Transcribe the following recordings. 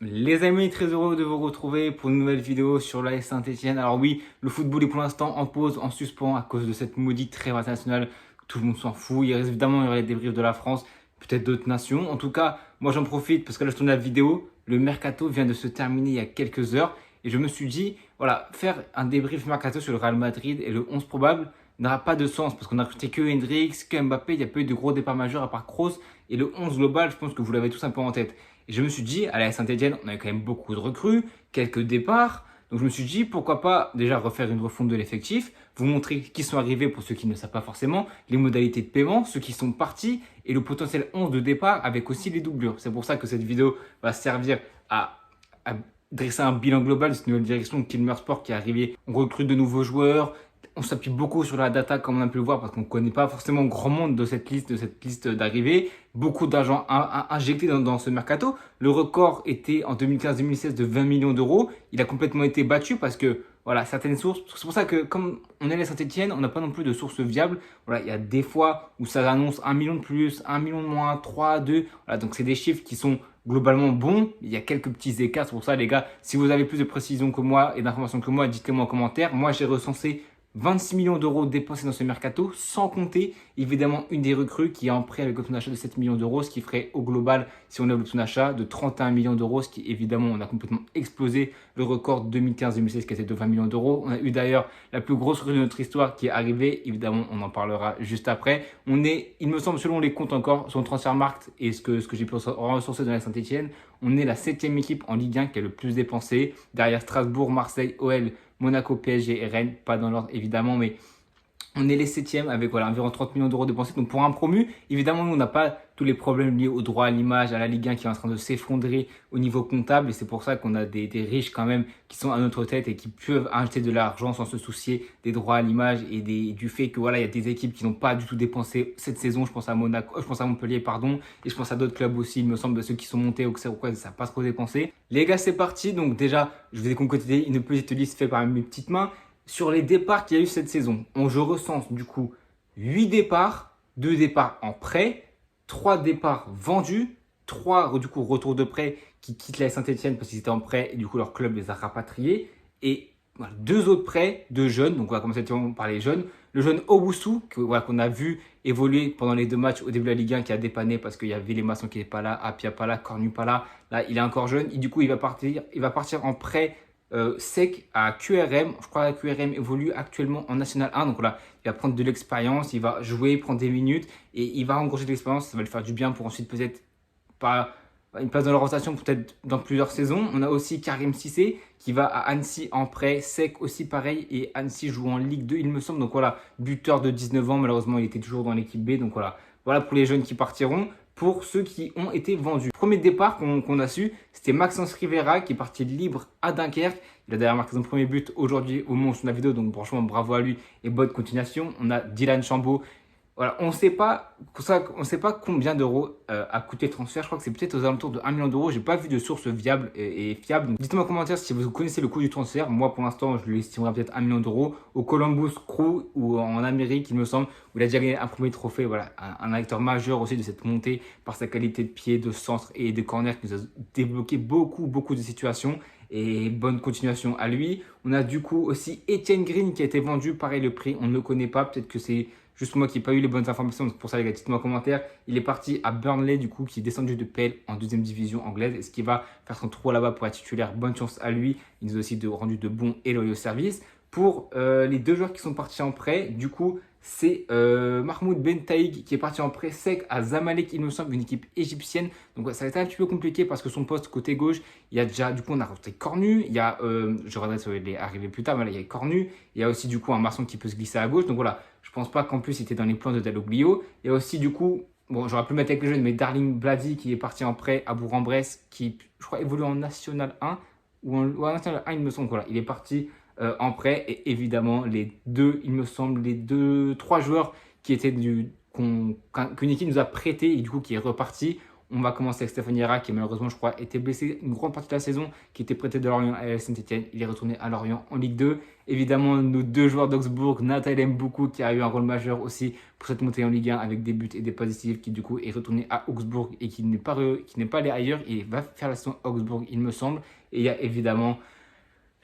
Les amis, très heureux de vous retrouver pour une nouvelle vidéo sur l'AS Saint-Etienne. Alors oui, le football est pour l'instant en pause, en suspens à cause de cette maudite trêve internationale. Tout le monde s'en fout. Évidemment, il y aura les débriefs de la France, peut-être d'autres nations. En tout cas, moi j'en profite parce que là je tourne la vidéo. Le mercato vient de se terminer il y a quelques heures. Et je me suis dit, voilà, faire un débrief mercato sur le Real Madrid et le 11 probable n'aura pas de sens parce qu'on a recruté que Hendrix, que Mbappé. Il n'y a pas eu de gros départs majeurs à part Kroos. Et le 11 global, je pense que vous l'avez tous un peu en tête. Et je me suis dit, à la Saint-Etienne, on avait quand même beaucoup de recrues, quelques départs. Donc je me suis dit, pourquoi pas déjà refaire une refonte de l'effectif, vous montrer qui sont arrivés pour ceux qui ne le savent pas forcément, les modalités de paiement, ceux qui sont partis et le potentiel 11 de départ avec aussi les doublures. C'est pour ça que cette vidéo va servir à dresser un bilan global de cette nouvelle direction de Kilmer Sport qui est arrivée. On recrute de nouveaux joueurs, on s'appuie beaucoup sur la data comme on a pu le voir parce qu'on ne connaît pas forcément grand monde de cette liste d'arrivée. Beaucoup d'argent injecté dans ce mercato. Le record était en 2015-2016 de 20 millions d'euros. Il a complètement été battu parce que voilà, certaines sources. C'est pour ça que comme on est à Saint-Etienne, on n'a pas non plus de sources viables. Voilà, il y a des fois où ça annonce 1 million de plus, 1 million de moins, 3, 2. Voilà, donc c'est des chiffres qui sont globalement bons. Il y a quelques petits écarts. C'est pour ça les gars, si vous avez plus de précision que moi et d'informations que moi, dites-le moi en commentaire. Moi j'ai recensé 26 millions d'euros dépensés dans ce mercato, sans compter évidemment une des recrues qui est en prêt avec option d'achat de 7 millions d'euros, ce qui ferait au global, si on a l'option d'achat, de 31 millions d'euros, ce qui évidemment, on a complètement explosé le record 2015-2016 qui était de 20 millions d'euros. On a eu d'ailleurs la plus grosse recrue de notre histoire qui est arrivée, évidemment, on en parlera juste après. On est, il me semble, selon les comptes encore, sur le Transfermarkt et ce que j'ai pu ressourcer dans la Saint-Etienne, on est la 7e équipe en Ligue 1 qui a le plus dépensé, derrière Strasbourg, Marseille, OL, Monaco, PSG et Rennes, pas dans l'ordre évidemment, mais on est les 7e avec voilà, environ 30 millions d'euros dépensés. Donc pour un promu, évidemment, nous, on n'a pas tous les problèmes liés au droit à l'image, à la Ligue 1 qui est en train de s'effondrer au niveau comptable. Et c'est pour ça qu'on a des riches quand même qui sont à notre tête et qui peuvent acheter de l'argent sans se soucier des droits à l'image et du fait que voilà, il y a des équipes qui n'ont pas du tout dépensé cette saison. Je pense à Monaco, je pense à Montpellier, pardon, et je pense à d'autres clubs aussi. Il me semble de ceux qui sont montés au Auxerre ou quoi, ça n'a pas trop dépensé. Les gars, c'est parti. Donc déjà, je vous ai concocté une petite liste faite par mes petites mains. Sur les départs qu'il y a eu cette saison, je recense du coup 8 départs, 2 départs en prêt, 3 départs vendus, 3 du coup retours de prêt qui quittent la Saint-Etienne parce qu'ils étaient en prêt et du coup leur club les a rapatriés. Et voilà, 2 autres prêts de jeunes, donc on va commencer par les jeunes. Le jeune Owusu, qu'on a vu évoluer pendant les 2 matchs au début de la Ligue 1, qui a dépanné parce qu'il y avait les maçons qui n'étaient pas là, Apia pas là, Cornu pas là. Là, il est encore jeune et du coup il va partir en prêt sec à QRM. Je crois que QRM évolue actuellement en National 1. Donc voilà, il va prendre de l'expérience, il va jouer, prendre des minutes et il va engranger de l'expérience. Ça va lui faire du bien pour ensuite peut-être pas une place dans la rotation, peut-être dans plusieurs saisons. On a aussi Karim Cissé qui va à Annecy en prêt, sec aussi pareil. Et Annecy joue en Ligue 2, il me semble. Donc voilà, buteur de 19 ans. Malheureusement, il était toujours dans l'équipe B. Donc voilà pour les jeunes qui partiront. Pour ceux qui ont été vendus. Premier départ qu'on a su, c'était Maxence Rivera qui est parti libre à Dunkerque. Il a d'ailleurs marqué son premier but aujourd'hui au moment où on la vidéo, donc franchement bravo à lui et bonne continuation. On a Dylan Chambaud. Voilà, on ne sait pas combien d'euros a coûté le transfert. Je crois que c'est peut-être aux alentours de 1 million d'euros. Je n'ai pas vu de source viable et fiable. Donc, dites-moi en commentaire si vous connaissez le coût du transfert. Moi, pour l'instant, je l'estimerais peut-être 1 million d'euros. Au Columbus Crew ou en Amérique, il me semble, où il a déjà gagné un premier trophée. Voilà, un acteur majeur aussi de cette montée par sa qualité de pied, de centre et de corner qui nous a débloqué beaucoup de situations. Et bonne continuation à lui. On a du coup aussi Etienne Green qui a été vendu. Pareil, le prix, on ne le connaît pas. Peut-être que c'est juste moi qui n'ai pas eu les bonnes informations. Donc pour ça, les gars, dites-moi en commentaire. Il est parti à Burnley, du coup, qui est descendu de PL en 2e division anglaise. Est-ce qu'il va faire son trou là-bas pour être titulaire? Bonne chance à lui. Il nous a aussi rendu de bons et loyaux services. Pour les 2 joueurs qui sont partis en prêt, du coup, c'est Mahmoud Bentaïg qui est parti en prêt sec à Zamalek, il me semble, une équipe égyptienne. Donc ça va être un petit peu compliqué parce que son poste côté gauche, il y a déjà, du coup, on a rajouté Cornu. Il y a, je regrette, il est arrivé plus tard, mais là, il y a Cornu. Il y a aussi, du coup, un maçon qui peut se glisser à gauche. Donc voilà, je pense pas qu'en plus, il était dans les plans de Dalloglio. Il y a aussi, du coup, bon, j'aurais pu le mettre avec les jeunes, mais Darling Blady qui est parti en prêt à Bourg-en-Bresse, qui, je crois, évolue en National 1 ou en National 1, il me semble. Voilà, il est parti en prêt. Et évidemment, il me semble, les 3 joueurs qui étaient qu'une équipe nous a prêté et du coup qui est reparti. On va commencer avec Stéphane Yera qui malheureusement je crois était blessé une grande partie de la saison, qui était prêté de Lorient à Saint-Etienne. Il est retourné à Lorient en Ligue 2. Évidemment nos deux joueurs d'Augsbourg, Nathanaël Mboukou qui a eu un rôle majeur aussi pour cette montée en Ligue 1 avec des buts et des passes décisives, qui du coup est retourné à Augsbourg et qui n'est pas allé ailleurs. Il va faire la saison à Augsbourg il me semble. Et il y a évidemment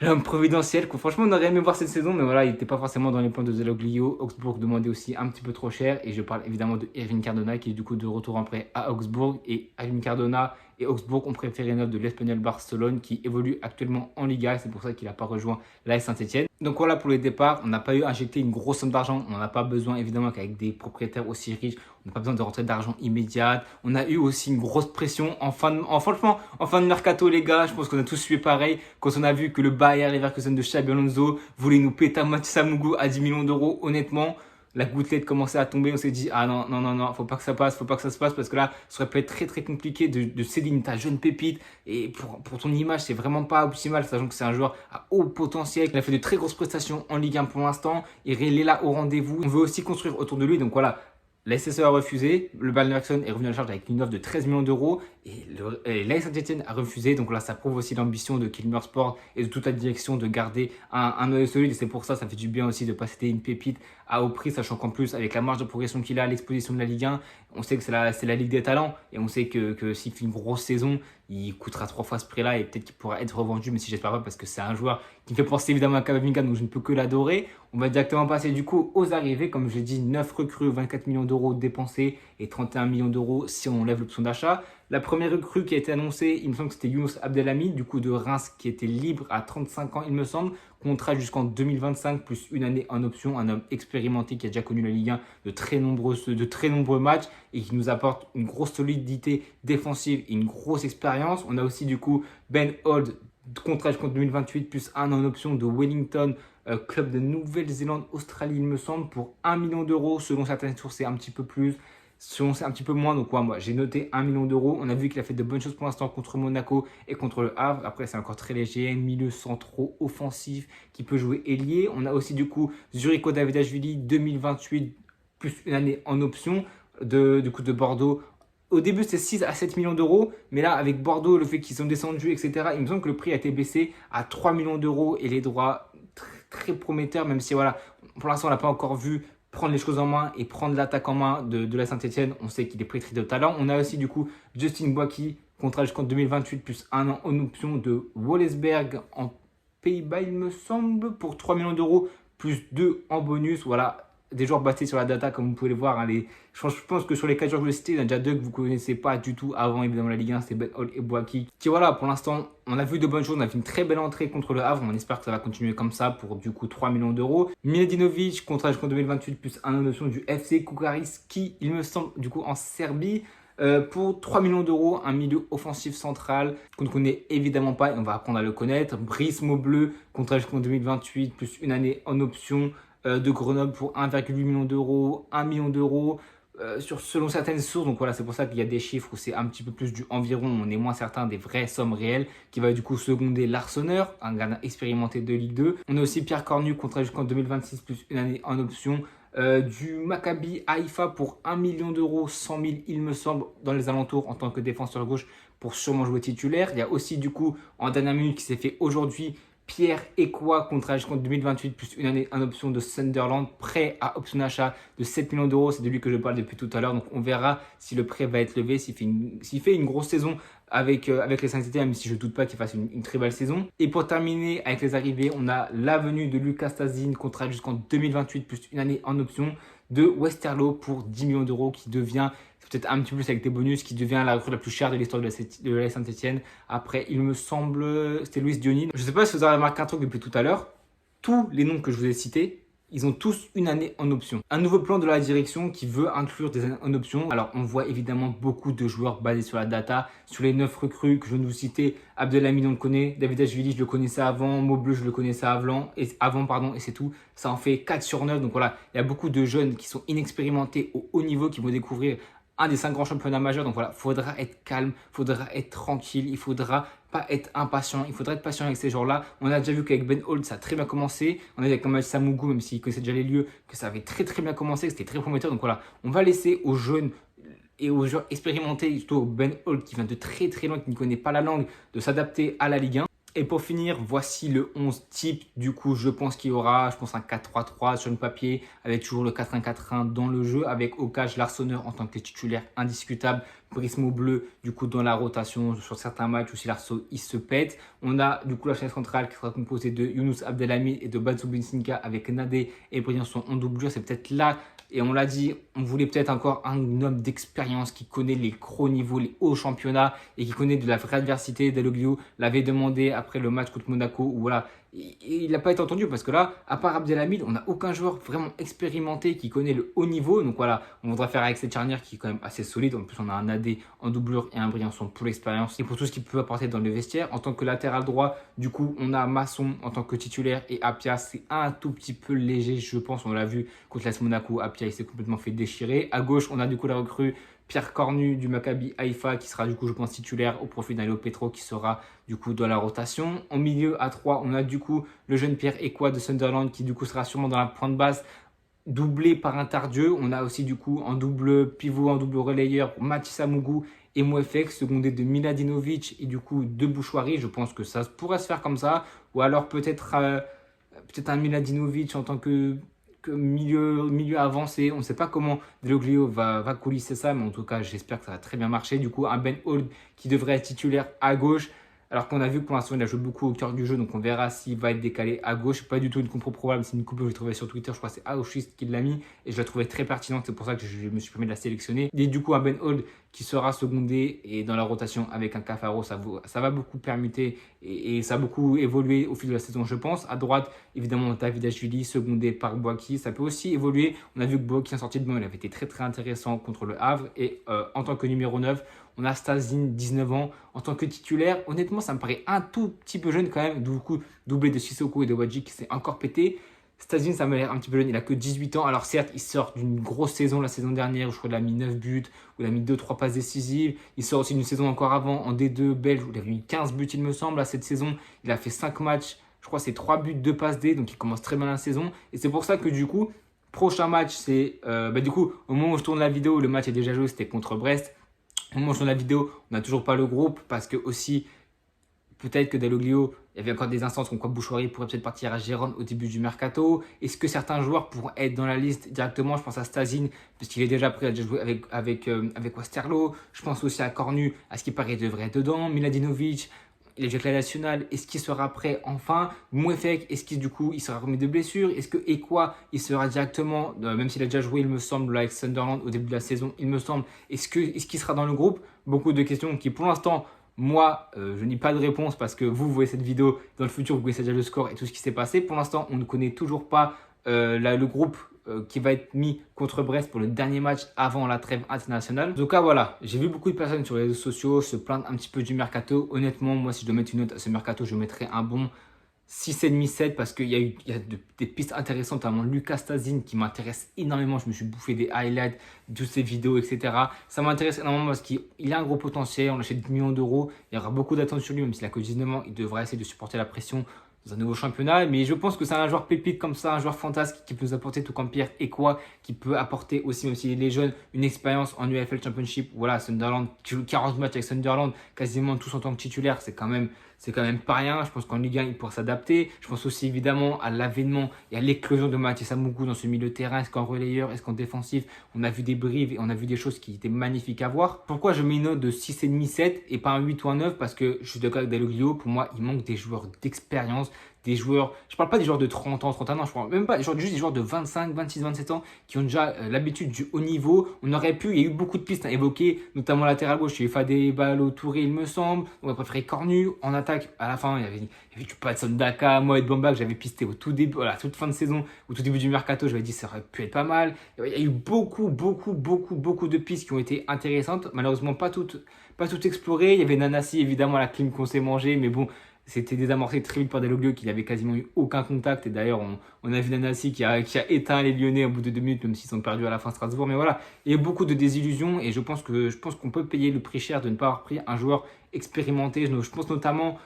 l'homme providentiel, que franchement on aurait aimé voir cette saison, mais voilà, il n'était pas forcément dans les plans de Zaloglio. Augsbourg demandait aussi un petit peu trop cher, et je parle évidemment de Irving Cardona qui est du coup de retour en prêt à Augsbourg. Et Irving Cardona et Augsbourg ont préféré une offre de l'Espagnol Barcelone qui évolue actuellement en Liga, et c'est pour ça qu'il n'a pas rejoint l'AS Saint-Etienne. Donc voilà pour les départs, on n'a pas eu à injecter une grosse somme d'argent, on n'en a pas besoin évidemment qu'avec des propriétaires aussi riches, on n'a pas besoin de rentrée d'argent immédiate. On a eu aussi une grosse pression franchement, en fin de mercato les gars, je pense qu'on a tous suivi pareil quand on a vu que le Bayer Leverkusen de Xabi Alonso voulait nous péter Mathieu Mougou à 10 millions d'euros. Honnêtement, la gouttelette commençait à tomber, on s'est dit ah non, faut pas que ça passe, faut pas que ça se passe, parce que là ça aurait pu être très compliqué de céder ta jeune pépite, et pour ton image c'est vraiment pas optimal, sachant que c'est un joueur à haut potentiel, il a fait de très grosses prestations en Ligue 1 pour l'instant, et il est là au rendez-vous. On veut aussi construire autour de lui, donc voilà. La SSE a refusé, le Bayer Leverkusen est revenu à la charge avec une offre de 13 millions d'euros, et l'AS Saint-Etienne a refusé. Donc là, ça prouve aussi l'ambition de Kilmer Sport et de toute la direction de garder un œil solide, et c'est pour ça fait du bien aussi de passer une pépite à haut prix, sachant qu'en plus avec la marge de progression qu'il a, l'exposition de la Ligue 1, on sait que c'est la Ligue des talents, et on sait que s'il fait une grosse saison, il coûtera 3 fois ce prix-là, et peut-être qu'il pourra être revendu, mais si j'espère pas, parce que c'est un joueur qui me fait penser évidemment à Camavinga, donc je ne peux que l'adorer. On va directement passer du coup aux arrivées. Comme je l'ai dit, 9 recrues, 24 millions d'euros dépensés et 31 millions d'euros si on lève l'option d'achat. La première recrue qui a été annoncée, il me semble que c'était Younous Abdelhamid, du coup de Reims, qui était libre à 35 ans, il me semble. Contrat jusqu'en 2025, plus une année en option. Un homme expérimenté qui a déjà connu la Ligue 1 de très nombreux matchs, et qui nous apporte une grosse solidité défensive et une grosse expérience. On a aussi du coup Ben Holt, contrat jusqu'en 2028, plus un an en option de Wellington, club de Nouvelle-Zélande, Australie, il me semble, pour 1 million d'euros. Selon certaines sources, c'est un petit peu plus. Selon c'est un petit peu moins, donc moi j'ai noté 1 million d'euros. On a vu qu'il a fait de bonnes choses pour l'instant contre Monaco et contre le Havre. Après, c'est encore très léger, milieu centraux offensif qui peut jouer ailier. On a aussi du coup Zuriko Davidashvili 2028, plus une année en option du coup de Bordeaux. Au début, c'était 6 à 7 millions d'euros, mais là, avec Bordeaux, le fait qu'ils sont descendus, etc., il me semble que le prix a été baissé à 3 millions d'euros, et les droits très prometteurs, même si voilà, pour l'instant, on n'a pas encore vu prendre les choses en main et prendre l'attaque en main de la Saint-Etienne. On sait qu'il est pétri de talent. On a aussi du coup Justin Boaki, contrat jusqu'en 2028, plus un an en option de Wolfsberg en Pays-Bas, il me semble, pour 3 millions d'euros, plus 2 en bonus. Voilà, des joueurs basés sur la data, comme vous pouvez le voir. Hein, je pense que sur les 4 joueurs que je vais citer, il y en a déjà 2 que vous ne connaissez pas du tout avant, évidemment, la Ligue 1, c'est Ben Holt et Boaki. Qui voilà, pour l'instant, on a vu de bonnes choses. On a fait une très belle entrée contre le Havre. On espère que ça va continuer comme ça pour du coup 3 millions d'euros. Miladinovic, contrat jusqu'en 2028, plus un an d'option du FC Kukariski, il me semble, du coup en Serbie. Pour 3 millions d'euros, un milieu offensif central qu'on ne connaît évidemment pas, et on va apprendre à le connaître. Brice Maubleu, contrat jusqu'en 2028, plus une année en option de Grenoble pour 1,8 million d'euros, 1 million d'euros. Selon certaines sources, donc voilà, c'est pour ça qu'il y a des chiffres où c'est un petit peu plus du environ, on est moins certain des vraies sommes réelles, qui va du coup seconder Larsonneur, un gardien expérimenté de Ligue 2. On a aussi Pierre Cornu, contrat jusqu'en 2026, plus une année en option, du Maccabi Haïfa pour 1 million d'euros, 100 000 il me semble, dans les alentours en tant que défenseur gauche, pour sûrement jouer titulaire. Il y a aussi du coup en dernière minute qui s'est fait aujourd'hui, Pierre Ekwa, contrat jusqu'en 2028, plus une année en option de Sunderland, prêt à option d'achat de 7 millions d'euros. C'est de lui que je parle depuis tout à l'heure. Donc on verra si le prêt va être levé, s'il fait une grosse saison avec les Saint-Etienne, même si je ne doute pas qu'il fasse une très belle saison. Et pour terminer avec les arrivées, on a la venue de Lucas Tazin, contrat jusqu'en 2028, plus une année en option de Westerlo pour 10 millions d'euros, qui devient, peut-être un petit peu plus avec des bonus, qui devient la recrue la plus chère de l'histoire de la Saint-Etienne. Après, il me semble, c'était Luis Diony. Je ne sais pas si vous avez remarqué un truc depuis tout à l'heure. Tous les noms que je vous ai cités, ils ont tous une année en option. Un nouveau plan de la direction qui veut inclure des années en option. Alors, on voit évidemment beaucoup de joueurs basés sur la data. Sur les 9 recrues que je viens de vous citer, Abdelhamid, on le connaît. Davidashvili, je le connaissais avant. Maubleu, je le connaissais avant, et c'est tout. Ça en fait 4 sur 9. Donc voilà, il y a beaucoup de jeunes qui sont inexpérimentés au haut niveau, qui vont découvrir un des 5 grands championnats majeurs. Donc voilà, il faudra être calme, il faudra être tranquille, il faudra pas être impatient, il faudra être patient avec ces joueurs-là. On a déjà vu qu'avec Ben Holt, ça a très bien commencé. On a vu avec Mathieu Mougou, même s'il connaissait déjà les lieux, que ça avait très bien commencé, que c'était très prometteur. Donc voilà, on va laisser aux jeunes et aux joueurs expérimentés, surtout au Ben Holt qui vient de très très loin, qui ne connaît pas la langue, de s'adapter à la Ligue 1. Et pour finir, voici le 11 type. Du coup, je pense qu'il y aura, un 4-3-3 sur le papier, avec toujours le 4-1-4-1 dans le jeu, avec Okaj Larsonneur en tant que titulaire indiscutable, Brismo Bleu, du coup, dans la rotation sur certains matchs où si Larso, il se pète. On a, du coup, la chaîne centrale qui sera composée de Younous Abdelhamid et de Badou Bensinga avec Nadé et Briançon en doublure. C'est peut-être là, et on l'a dit, on voulait peut-être encore un homme d'expérience qui connaît les gros niveaux, les hauts championnats et qui connaît de la vraie adversité. Deloglio l'avait demandé après le match contre Monaco où voilà, il n'a pas été entendu parce que là, à part Abdelhamid, on n'a aucun joueur vraiment expérimenté qui connaît le haut niveau. Donc voilà, on voudra faire avec cette charnière qui est quand même assez solide. En plus, on a un AD en doublure et un Briançon pour l'expérience et pour tout ce qu'il peut apporter dans le vestiaire. En tant que latéral droit, du coup, on a Masson en tant que titulaire et Apia, c'est un tout petit peu léger, je pense. On l'a vu contre l'AS Monaco, Apia, il s'est complètement fait déchirer. À gauche, on a du coup la recrue Pierre Cornu du Maccabi Haïfa qui sera du coup je pense titulaire au profit d'Aléo Petro qui sera du coup dans la rotation. En milieu à 3, on a du coup le jeune Pierre Ekwa de Sunderland qui du coup sera sûrement dans la pointe basse doublé par un Tardieu. On a aussi du coup en double pivot, en double relayeur Mathis Amougou et Mouefek secondé de Miladinovic et du coup de Bouchoirie. Je pense que ça pourrait se faire comme ça ou alors peut-être un Miladinovic en tant que milieu avancé. On ne sait pas comment Deloglio va coulisser ça, mais en tout cas, j'espère que ça va très bien marcher. Du coup, un Ben Holt qui devrait être titulaire à gauche, alors qu'on a vu que pour l'instant, il a joué beaucoup au cœur du jeu, donc on verra s'il va être décalé à gauche. Pas du tout une compo probable, c'est une compo que j'ai trouvée sur Twitter, je crois que c'est Aoshist qui l'a mis, et je la trouvais très pertinente, c'est pour ça que je me suis permis de la sélectionner. Et du coup, un Ben Holt qui sera secondé et dans la rotation avec un Cafaro, ça va beaucoup permuter et ça a beaucoup évolué au fil de la saison, je pense. À droite, évidemment, Davidashvili, secondé par Bouaki. Ça peut aussi évoluer. On a vu que Bouaki en sortie de banc, il avait été très très intéressant contre le Havre. Et en tant que numéro 9, on a Stasine, 19 ans. En tant que titulaire, honnêtement, ça me paraît un tout petit peu jeune quand même. Du coup, doublé de Sissoko et de Wadji qui s'est encore pété. Stasine, ça m'a l'air un petit peu jeune, il a que 18 ans. Alors certes, il sort d'une grosse saison la saison dernière où je crois qu'il a mis 9 buts, où il a mis 2-3 passes décisives. Il sort aussi d'une saison encore avant en D2 belge où il avait mis 15 buts il me semble. À cette saison, il a fait 5 matchs, je crois que c'est 3 buts, 2 passes D, donc il commence très bien la saison. Et c'est pour ça que du coup, prochain match, c'est du coup, au moment où je tourne la vidéo, le match est déjà joué, c'était contre Brest. Au moment où je tourne la vidéo, on n'a toujours pas le groupe parce que aussi peut-être que Deloglio, il y avait encore des instances comme quoi Bouchoirie pourrait peut-être partir à Gérone au début du mercato. Est-ce que certains joueurs pourront être dans la liste directement? Je pense à Stasine, puisqu'il est déjà prêt à jouer avec Westerlo. Je pense aussi à Cornu, à ce qui paraît, il devrait être dedans. Miladinovic, il est déjà avec la nationale. Est-ce qu'il sera prêt enfin? Mouefek, est-ce qu'il du coup il sera remis de blessure? Est-ce que Ekwa, il sera directement, même s'il a déjà joué, il me semble, avec Sunderland au début de la saison, il me semble. Est-ce qu'il sera dans le groupe? Beaucoup de questions qui pour l'instant. Moi, je n'ai pas de réponse parce que vous voyez cette vidéo dans le futur, vous connaissez déjà le score et tout ce qui s'est passé. Pour l'instant, on ne connaît toujours pas le groupe qui va être mis contre Brest pour le dernier match avant la trêve internationale. En tout cas, voilà, j'ai vu beaucoup de personnes sur les réseaux sociaux se plaindre un petit peu du mercato. Honnêtement, moi, si je dois mettre une note à ce mercato, je mettrais un bon 6,5, 7 parce qu'il y a des pistes intéressantes, notamment Lucas Stasine qui m'intéresse énormément. Je me suis bouffé des highlights de ses vidéos, etc. Ça m'intéresse énormément parce qu'il a un gros potentiel. On l'achète 10 millions d'euros. Il y aura beaucoup d'attentes sur lui, même s'il a que 19 ans. Il devrait essayer de supporter la pression dans un nouveau championnat. Mais je pense que c'est un joueur pépite comme ça, un joueur fantastique qui peut nous apporter tout comme Pierre Ekwa, qui peut apporter aussi, même s'il est jeune, une expérience en UEFL Championship. Voilà, Sunderland, qui joue 40 matchs avec Sunderland, quasiment tous en tant que titulaire, c'est quand même pas rien. Je pense qu'en Ligue 1, il pourra s'adapter. Je pense aussi évidemment à l'avènement et à l'éclosion de Mathis Amougou dans ce milieu de terrain. Est-ce qu'en relayeur, est-ce qu'en défensif, on a vu des brives et on a vu des choses qui étaient magnifiques à voir. Pourquoi je mets une note de 6,5, 7 et pas un 8 ou un 9? Parce que je suis d'accord avec Deloglio. Pour moi, il manque des joueurs d'expérience, des joueurs, je parle pas des joueurs de 30 ans, 31 ans, je parle même pas, juste des joueurs de 25, 26, 27 ans qui ont déjà l'habitude du haut niveau. On aurait pu, il y a eu beaucoup de pistes à évoquer, notamment latéral gauche, il y a eu Fadé Balo Touré, il me semble. On a préféré Cornu. En attaque, à la fin, il y avait du Patson Daka, Mohamed Bamba que j'avais pisté au tout début, voilà, toute fin de saison, au tout début du mercato, j'avais dit ça aurait pu être pas mal. Il y a eu beaucoup de pistes qui ont été intéressantes. Malheureusement, pas toutes explorées. Il y avait Nanassi, évidemment, la clim qu'on s'est mangé, mais bon, c'était désamorcé très vite par Deloglio qui n'avait quasiment eu aucun contact. Et d'ailleurs, on a vu Nanassi qui a éteint les Lyonnais au bout de 2 minutes, même s'ils ont perdu à la fin Strasbourg. Mais voilà, il y a beaucoup de désillusions et je pense qu'on peut payer le prix cher de ne pas avoir pris un joueur expérimenté. Je pense notamment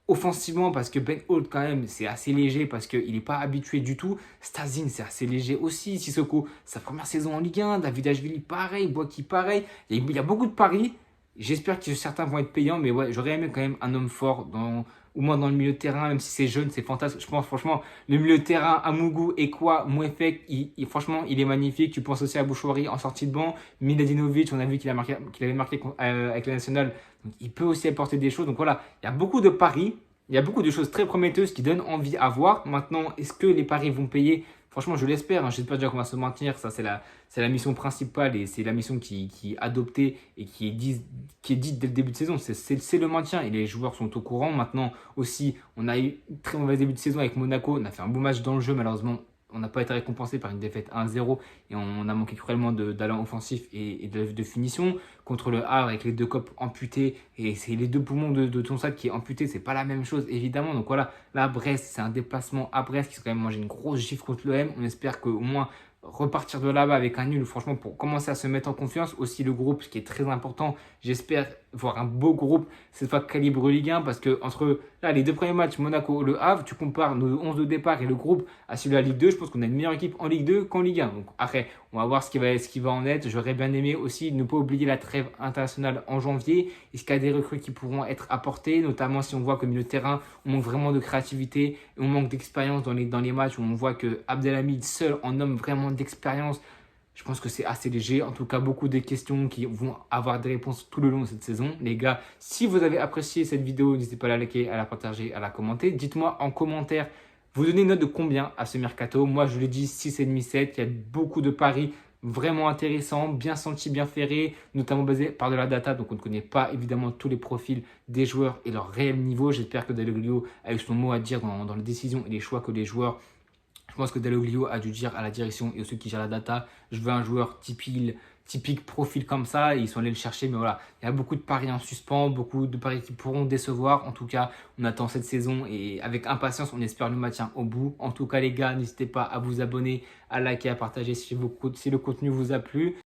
Offensivement, parce que Ben Holt, quand même, c'est assez léger parce qu'il n'est pas habitué du tout. Stazin, c'est assez léger aussi. Sissoko, sa première saison en Ligue 1. Davidashvili, pareil. Boaki, pareil. Il y a beaucoup de paris. J'espère que certains vont être payants, mais ouais, j'aurais aimé quand même un homme fort, au moins dans le milieu de terrain, même si c'est jeune, c'est fantastique. Je pense, franchement, le milieu de terrain, Amougou, Ekwa, Mouefek, franchement, il est magnifique. Tu penses aussi à Bouchouari en sortie de banc. Miladinovic, on a vu qu'il avait marqué avec la nationale. Donc, il peut aussi apporter des choses. Donc voilà, il y a beaucoup de paris. Il y a beaucoup de choses très prometteuses qui donnent envie à voir. Maintenant, est-ce que les paris vont payer? Franchement, je l'espère. J'espère déjà qu'on va se maintenir. Ça, c'est la mission principale et c'est la mission qui est adoptée et qui est dite dès le début de saison. C'est le maintien et les joueurs sont au courant. Maintenant aussi, on a eu un très mauvais début de saison avec Monaco. On a fait un beau match dans le jeu. Malheureusement, on n'a pas été récompensé par une défaite 1-0 et on a manqué cruellement d'allant offensif et de finition. Contre le Havre avec les deux copes amputés et c'est les deux poumons de Tonsat qui est amputé, c'est pas la même chose évidemment. Donc voilà, là Brest, c'est un déplacement à Brest qui s'est quand même mangé une grosse gifle contre l'OM. On espère qu'au moins repartir de là-bas avec un nul, franchement, pour commencer à se mettre en confiance. Aussi le groupe, ce qui est très important, j'espère voir un beau groupe, cette fois calibre Ligue 1, parce que entre là, les deux premiers matchs, Monaco, Le Havre, tu compares nos 11 de départ et le groupe à celui de la Ligue 2, je pense qu'on a une meilleure équipe en Ligue 2 qu'en Ligue 1. Donc après, on va voir ce qui va en être. J'aurais bien aimé aussi ne pas oublier la trêve internationale en janvier. Est-ce qu'il y a des recrues qui pourront être apportées, notamment si on voit que milieu de terrain, on manque vraiment de créativité et on manque d'expérience dans les matchs où on voit que Abdelhamid seul en homme vraiment d'expérience. Je pense que c'est assez léger. En tout cas, beaucoup de questions qui vont avoir des réponses tout le long de cette saison. Les gars, si vous avez apprécié cette vidéo, n'hésitez pas à la liker, à la partager, à la commenter. Dites-moi en commentaire, vous donnez une note de combien à ce mercato? Moi, je l'ai dit 6,5, 7. Il y a beaucoup de paris vraiment intéressants, bien sentis, bien ferrés, notamment basés par de la data. Donc, on ne connaît pas évidemment tous les profils des joueurs et leur réel niveau. J'espère que Dalloglio a eu son mot à dire dans les décisions et les choix que les joueurs. Je pense que Dalloglio a dû dire à la direction et à ceux qui gèrent la data, je veux un joueur typique profil comme ça, et ils sont allés le chercher. Mais voilà, il y a beaucoup de paris en suspens, beaucoup de paris qui pourront décevoir. En tout cas, on attend cette saison et avec impatience, on espère le maintien au bout. En tout cas, les gars, n'hésitez pas à vous abonner, à liker, à partager si le contenu vous a plu.